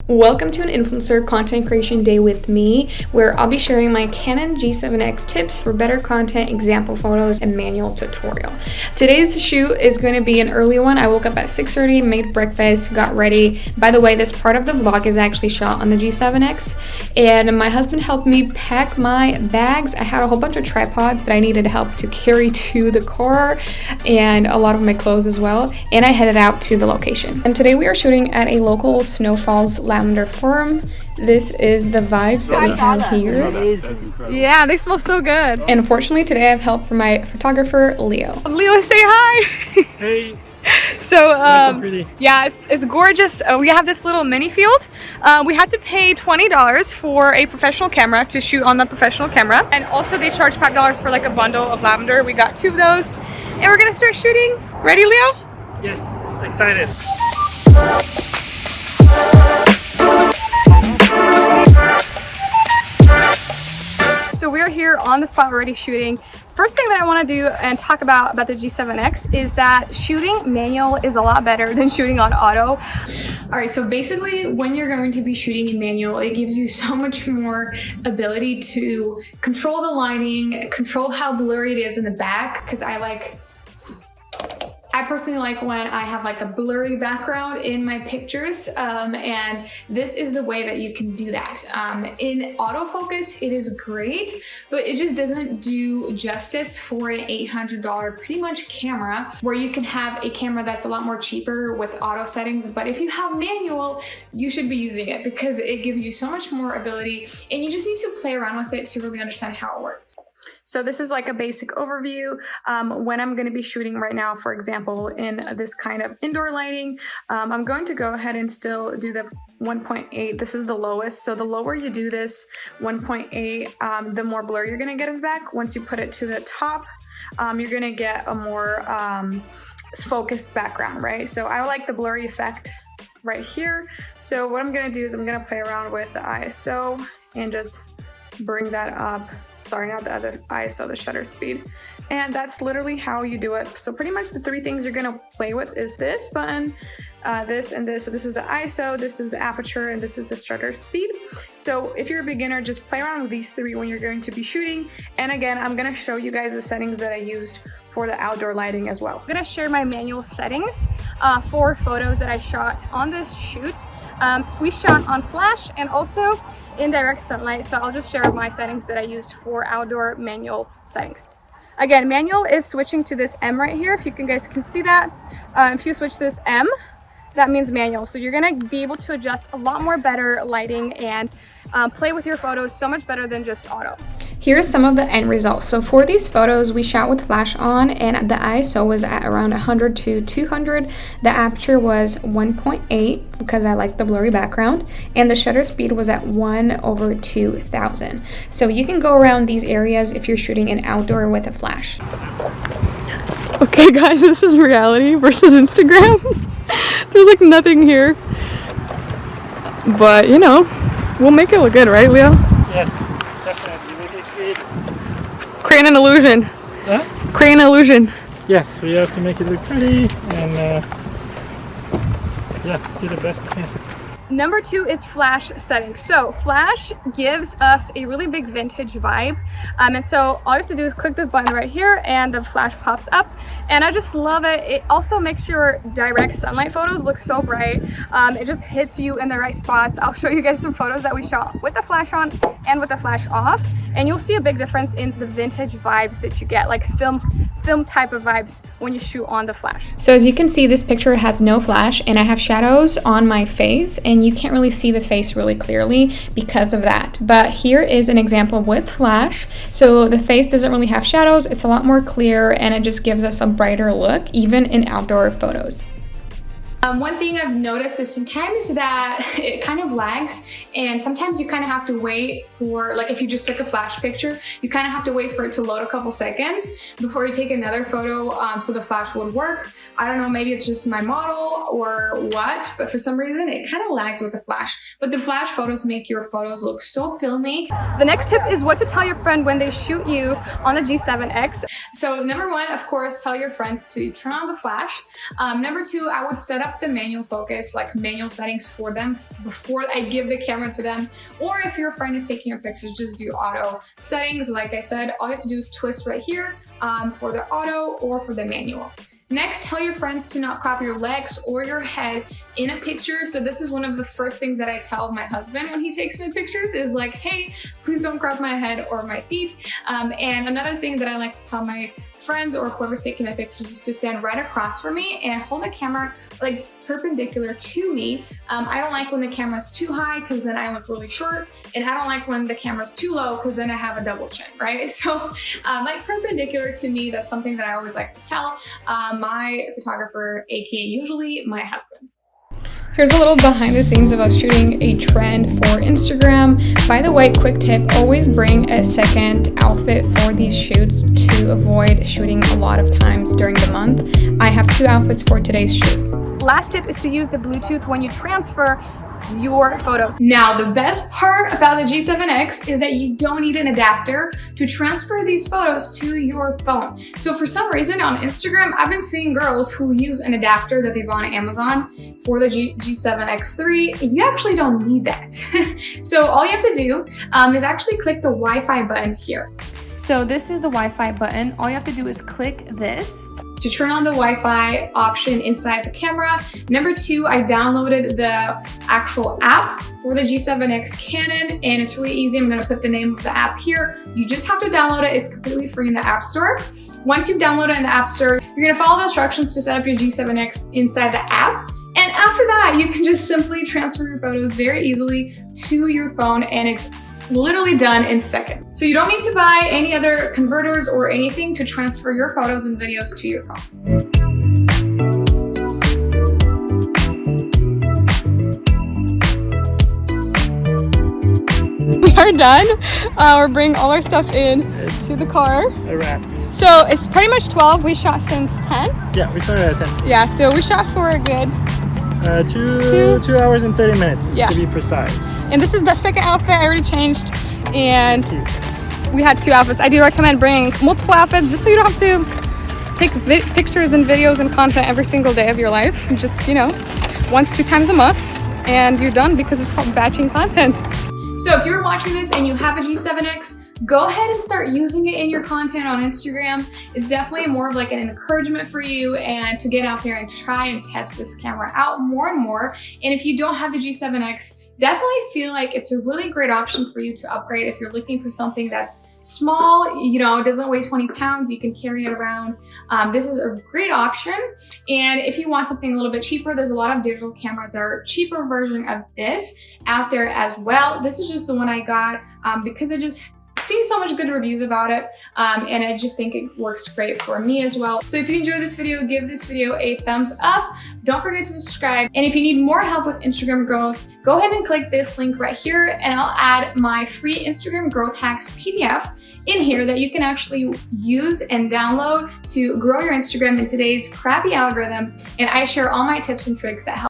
Welcome to an influencer content creation day with me, where I'll be sharing my Canon G7x tips for better content, example photos, and manual tutorial. Today's shoot is going to be an early one. I woke up at 6:30, made breakfast, got ready. By the way, this part of the vlog is actually shot on the G7x, and my husband helped me pack my bags. I had a whole bunch of tripods that I needed help to carry to the car, and a lot of my clothes as well, and I headed out to the location. And today we are shooting at a local Snowfalls lavender farm. This is the vibes that we have here. Yeah, they smell so good. And unfortunately today I have help from my photographer, Leo. Leo, say hi! Hey! So, Pretty. yeah, it's gorgeous. We have this little mini field. We had to pay $20 for a professional camera to shoot on the professional camera. And also they charge $5 for like a bundle of lavender. We got 2 of those. And we're gonna start shooting. Ready, Leo? Yes, excited. So we're here on the spot already shooting. First thing that I want to do and talk about the G7x is that shooting manual is a lot better than shooting on auto. All right, so basically when you're going to be shooting in manual, it gives you so much more ability to control the lighting, control how blurry it is in the back, because I personally like when I have like a blurry background in my pictures, and this is the way that you can do that. In autofocus, it is great, but it just doesn't do justice for an $800 pretty much camera, where you can have a camera that's a lot more cheaper with auto settings. But if you have manual, you should be using it because it gives you so much more ability, and you just need to play around with it to really understand how it works. So this is like a basic overview. When I'm going to be shooting right now, for example, in this kind of indoor lighting, I'm going to go ahead and still do the 1.8. This is the lowest. So the lower you do this, 1.8, the more blur you're going to get in the back. Once you put it to the top, you're going to get a more focused background, right? So I like the blurry effect right here. So what I'm going to do is I'm going to play around with the ISO and just bring that up. Sorry, not the other ISO, the shutter speed. And that's literally how you do it. So pretty much the 3 things you're gonna play with is this button, this and this. So this is the ISO, this is the aperture, and this is the shutter speed. So if you're a beginner, just play around with these 3 when you're going to be shooting. And again, I'm gonna show you guys the settings that I used for the outdoor lighting as well. I'm gonna share my manual settings for photos that I shot on this shoot. We shot on flash and also in direct sunlight, so I'll just share my settings that I used for outdoor manual settings. Again, manual is switching to this M right here, if you guys can see that. If you switch to this M, that means manual. So you're gonna be able to adjust a lot more better lighting and play with your photos so much better than just auto. Here's some of the end results. So for these photos, we shot with flash on, and the ISO was at around 100 to 200. The aperture was 1.8 because I like the blurry background, and the shutter speed was at 1/2000. So you can go around these areas if you're shooting an outdoor with a flash. Okay guys, this is reality versus Instagram. There's like nothing here. But you know, we'll make it look good, right, Leo? Yes, definitely. Create an illusion. Huh? Create an illusion. Yes, we have to make it look pretty and yeah, do the best we can. Number 2 is flash settings. So flash gives us a really big vintage vibe, and so all you have to do is click this button right here and the flash pops up, and I just love it. It also makes your direct sunlight photos look so bright. It just hits you in the right spots. I'll show you guys some photos that we shot with the flash on and with the flash off, and you'll see a big difference in the vintage vibes that you get, like film type of vibes when you shoot on the flash. So as you can see, this picture has no flash, and I have shadows on my face, and you can't really see the face really clearly because of that. But here is an example with flash. So the face doesn't really have shadows, it's a lot more clear, and it just gives us a brighter look even in outdoor photos. One thing I've noticed is sometimes that it kind of lags, and sometimes you kind of have to wait for, like if you just took a flash picture, you kind of have to wait for it to load a couple seconds before you take another photo so the flash would work. I don't know, maybe it's just my model or what, but for some reason it kind of lags with the flash. But the flash photos make your photos look so filmy. The next tip is what to tell your friend when they shoot you on the G7x. So number 1, of course, tell your friends to turn on the flash. Number 2, I would set up up the manual focus, like manual settings for them before I give the camera to them. Or if your friend is taking your pictures, just do auto settings. Like I said, all you have to do is twist right here for the auto or for the manual. Next, tell your friends to not crop your legs or your head in a picture. So this is one of the first things that I tell my husband when he takes my pictures is like, hey, please don't crop my head or my feet. And another thing that I like to tell my friends or whoever's taking my pictures is to stand right across from me and hold the camera like perpendicular to me. I don't like when the camera's too high because then I look really short, and I don't like when the camera's too low because then I have a double chin, right? So like perpendicular to me, that's something that I always like to tell my photographer, aka usually my husband. Here's a little behind the scenes of us shooting a trend for Instagram. By the way, quick tip, always bring a second outfit for these shoots to avoid shooting a lot of times during the month. I have 2 outfits for today's shoot. Last tip is to use the Bluetooth when you transfer your photos. Now, the best part about the G7X is that you don't need an adapter to transfer these photos to your phone. So for some reason on Instagram, I've been seeing girls who use an adapter that they bought on Amazon for the G7X3. You actually don't need that. So all you have to do is actually click the Wi-Fi button here. So this is the Wi-Fi button. All you have to do is click this to turn on the Wi-Fi option inside the camera. Number 2, I downloaded the actual app for the G7X Canon, and it's really easy. I'm gonna put the name of the app here. You just have to download it. It's completely free in the App Store. Once you've downloaded it in the App Store, you're gonna follow the instructions to set up your G7X inside the app. And after that, you can just simply transfer your photos very easily to your phone, and it's literally done in seconds. So you don't need to buy any other converters or anything to transfer your photos and videos to your phone. We are done. We're bringing all our stuff in to the car. A wrap. So it's pretty much 12. We shot since 10. Yeah, we started at 10. Yeah, so we shot for a good 2 hours and 30 minutes to be precise. And this is the second outfit I already changed, and we had 2 outfits. I do recommend bringing multiple outfits just so you don't have to take pictures and videos and content every single day of your life. Just, you know, once, 2 times a month, and you're done because it's called batching content. So if you're watching this and you have a G7X, go ahead and start using it in your content on Instagram. It's definitely more of like an encouragement for you and to get out there and try and test this camera out more and more. And if you don't have the G7X, definitely feel like it's a really great option for you to upgrade if you're looking for something that's small, you know, doesn't weigh 20 pounds, you can carry it around. This is a great option. And if you want something a little bit cheaper, there's a lot of digital cameras that are a cheaper version of this out there as well. This is just the one I got because it just seen so much good reviews about it, and I just think it works great for me as well. So if you enjoyed this video, give this video a thumbs up. Don't forget to subscribe. And if you need more help with Instagram growth, go ahead and click this link right here, and I'll add my free Instagram growth hacks PDF in here that you can actually use and download to grow your Instagram in today's crappy algorithm. And I share all my tips and tricks that help